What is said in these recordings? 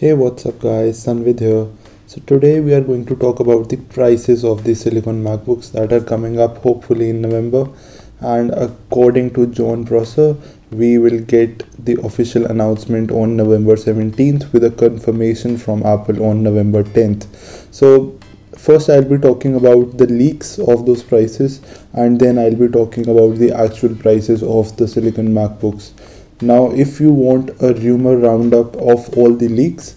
Hey, what's up guys, Sanvid here. So today we are going to talk about the prices of the Silicon MacBooks that are coming up hopefully in November, and according to John Prosser, we will get the official announcement on November 17th with a confirmation from Apple on November 10th. So first I'll be talking about the leaks of those prices, and then I'll be talking about the actual prices of the Silicon MacBooks. Now, if you want a rumor roundup of all the leaks,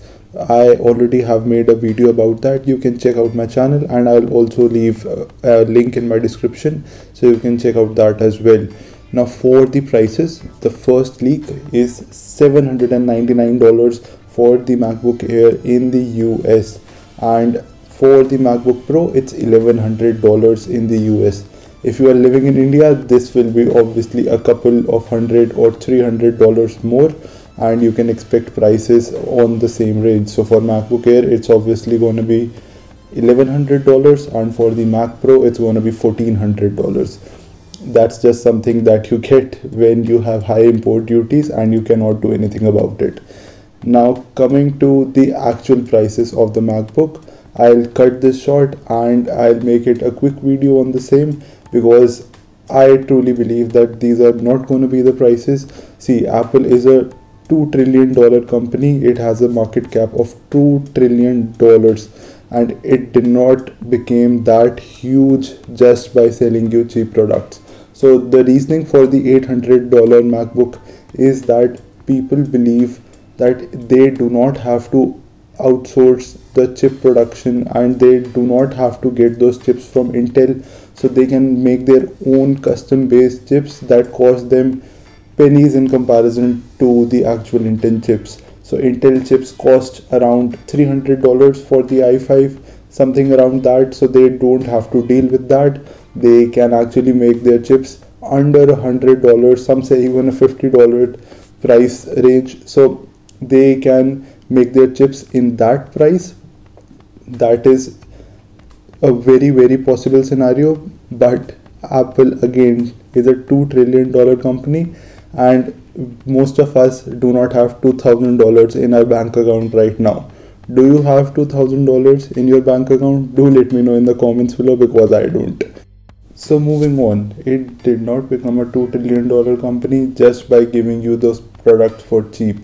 I already have made a video about that. You can check out my channel, and I'll also leave a link in my description so you can check out that as well. Now, for the prices, the first leak is $799 for the MacBook Air in the US, and for the MacBook Pro, it's $1,100 in the US. If you are living in India, this will be obviously a couple of $100 or $300 more, and you can expect prices on the same range. So for MacBook Air, it's obviously going to be $1,100, and for the Mac Pro, it's going to be $1,400. That's just something that you get when you have high import duties and you cannot do anything about it. Now, coming to the actual prices of the MacBook, I'll cut this short and I'll make it a quick video on the same, because I truly believe that these are not going to be the prices. See, Apple is a $2 trillion company. It has a market cap of $2 trillion, and it did not become that huge just by selling you cheap products. So the reasoning for the $800 MacBook is that people believe that they do not have to outsource the chip production, and they do not have to get those chips from Intel, so they can make their own custom based chips that cost them pennies in comparison to the actual Intel chips. So Intel chips cost around $300 for the i5, something around that, so they don't have to deal with that. They can actually make their chips under $100, some say even a $50 price range, so they can make their chips in that price. That is a very possible scenario, but Apple again is a $2 trillion company, and most of us do not have $2,000 in our bank account right now. Do you have $2,000 in your bank account? Do let me know in the comments below, because I don't. So moving on, it did not become a $2 trillion company just by giving you those products for cheap.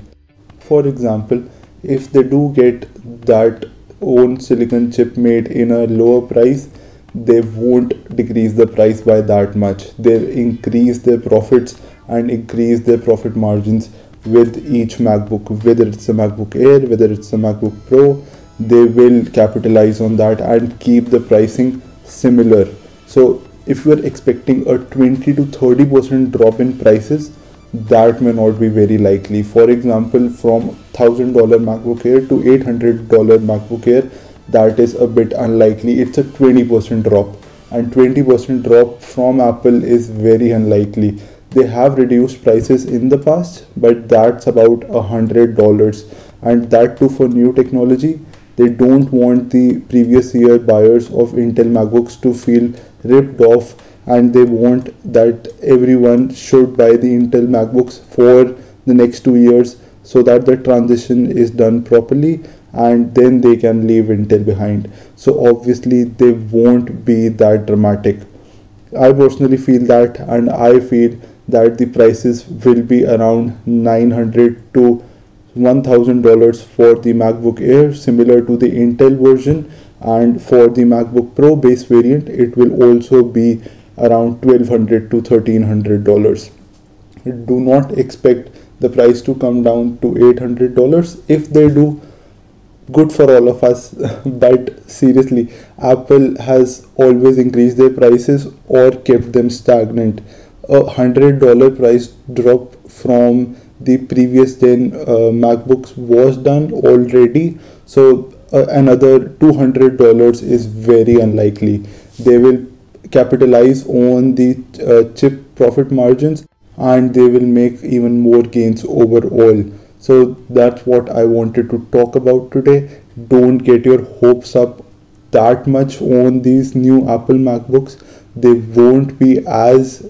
For example, if they do get that own silicon chip made in a lower price, they won't decrease the price by that much. They'll increase their profits and increase their profit margins with each MacBook, whether it's a MacBook Air, whether it's a MacBook Pro. They will capitalize on that and keep the pricing similar. So if you are expecting a 20 to 30% drop in prices, that may not be very likely. For example, from $1,000 MacBook Air to $800 MacBook Air, that is a bit unlikely. It's a 20% drop, and 20% drop from Apple is very unlikely. They have reduced prices in the past, but that's about $100, and that too for new technology. They don't want the previous year buyers of Intel MacBooks to feel ripped off, and they want that everyone should buy the Intel MacBooks for the next 2 years, so that the transition is done properly, and then they can leave Intel behind. So obviously they won't be that dramatic. I personally feel that, and I feel that the prices will be around $900 to $1,000 for the MacBook Air, similar to the Intel version, and for the MacBook Pro base variant, it will also be around $1,200 to $1,300. Do not expect the price to come down to $800. If they do, good for all of us. But seriously, Apple has always increased their prices or kept them stagnant. A $100 price drop from the previous gen MacBooks was done already, so another $200 is very unlikely. They will capitalize on the chip profit margins, and they will make even more gains overall. So that's what I wanted to talk about today. Don't get your hopes up that much on these new Apple MacBooks. They won't be as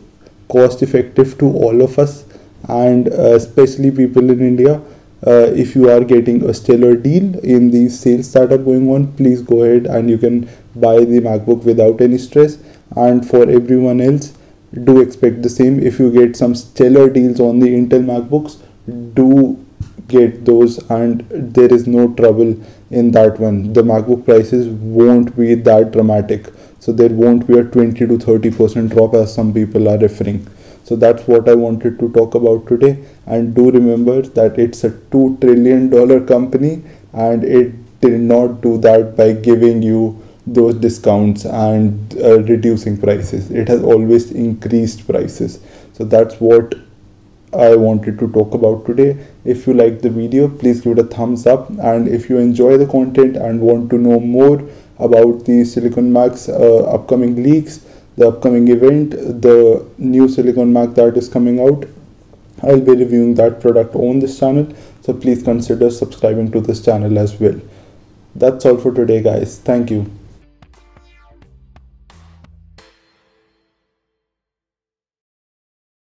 cost effective to all of us, and especially people in India. If you are getting a stellar deal in these sales that are going on, please go ahead and you can buy the MacBook without any stress. And for everyone else, do expect the same. If you get some stellar deals on the Intel MacBooks, do get those, and there is no trouble in that one. The MacBook prices won't be that dramatic, so there won't be a 20 to 30% drop as some people are referring. So that's what I wanted to talk about today. And do remember that it's a $2 trillion company, and it did not do that by giving you those discounts and reducing prices. It has always increased prices. So that's what I wanted to talk about today. If you like the video, please give it a thumbs up, and if you enjoy the content and want to know more about the Silicon Mac's upcoming leaks, the upcoming event, the new Silicon Mac that is coming out, I'll be reviewing that product on this channel, so please consider subscribing to this channel as well. That's all for today, guys. Thank you.